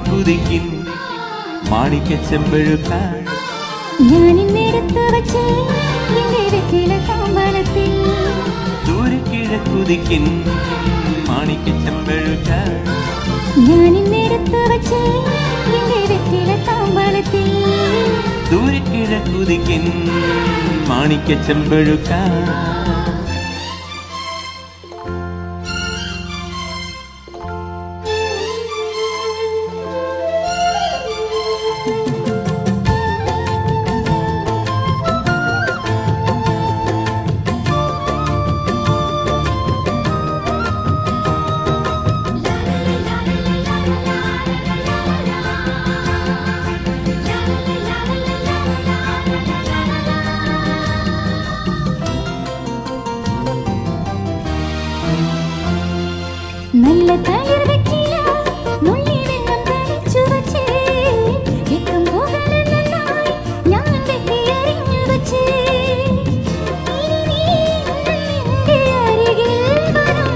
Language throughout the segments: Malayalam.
കുതിക്കും മാണിക്ക ചെമ്പഴുക്ക ദൂരെ കിഴക്കുതിക്കും മാണിക്ക ചെമ്പഴുക്ക ദൂരെ കിഴക്കുതിക്കും മാണിക്ക ചെമ്പഴുക്ക നല്ല തളിർ വെക്കില നുള്ളി വെള്ളം തളിച്ചു വച്ചേ ഇക്കം പോകല നന്നായി ഞാൻ വെട്ടി അറിഞ്ഞു വച്ചേ നിന്റെ അരികിൽ വരും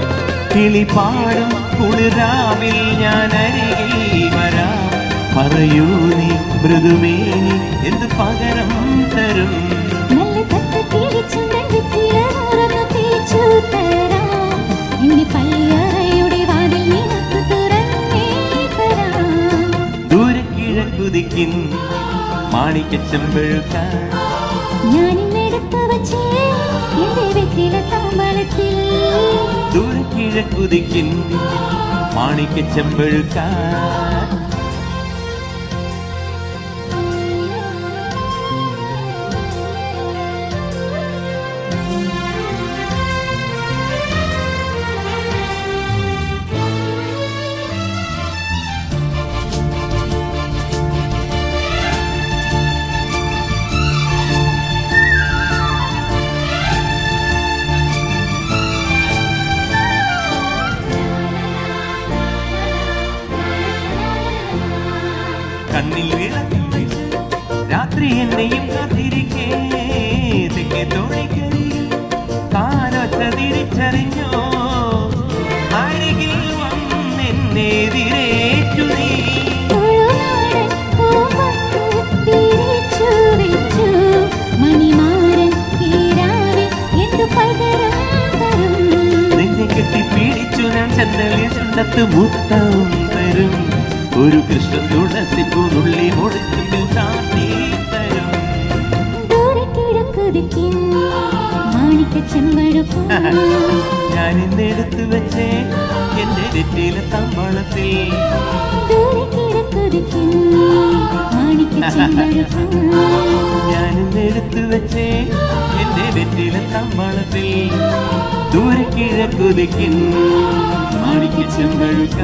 കിളിപാടും കുളിരാവിൽ ഞാൻ അരികിൽ വരാം പറയൂ നീ മൃദുമേനി എന്ത് പകരം തരും നല്ല തത്ത കിളിച്ചുണ്ടൻ വെറ്റില നൂറന്നു തേച്ചു തരാം എന്റെ പള്ളിയറയുടെ വാതിൽ നിനക്ക് തുറന്നേ തരാം ദൂരെ കിഴക്കുതിക്കും മാണിക്ക ചെമ്പഴുക്ക ഞാനിന്നെടുത്തു വച്ചേ എന്റെ വെറ്റില താമ്പളത്തിൽ ദൂരെ കിഴക്കുതിക്കും മാണിക്ക ചെമ്പഴുക്ക കണ്ണിൽ വിളക്കും വെച്ച് രാത്രി എന്നെയും കാത്തിരിക്കേ തെക്കേ തോണിക്കരിയിൽ കാലൊച്ച തിരിച്ചറിഞ്ഞോ അരികിൽ വന്നെതിരേറ്റു നീ തൊഴുനാടൻ പൂവത്ത് തിരിച്ചു വെച്ചു മണിമാരൻ ഈരാവിൽ എന്തു പകരം തരും നിന്നെ കെട്ടിപ്പിടിച്ചു ഞാൻ ചന്തലിയ ചുണ്ടത്ത് മുത്തം തരും ഒരു കൃഷ്ണ തുളസിപ്പൂനുള്ളി മുടക്കിൽ ചാത്തി തരും ദൂരെ കിഴക്കുതിക്കും മാണിക്ക ചെമ്പഴുക്ക ഞാൻ ഇന്നെടുത്തു വെച്ചേ എന്റെ വെറ്റില തമ്പളത്തിൽ ദൂരെ കിഴക്കുതിക്കും മാണിക്ക ചെമ്പഴുക്ക ഞാൻ ഇന്നെടുത്തു വെച്ചേ എന്റെ വെറ്റില തമ്പളത്തിൽ ദൂരെ കിഴക്കുതിക്കും മാണിക്ക ചെമ്പഴുക്ക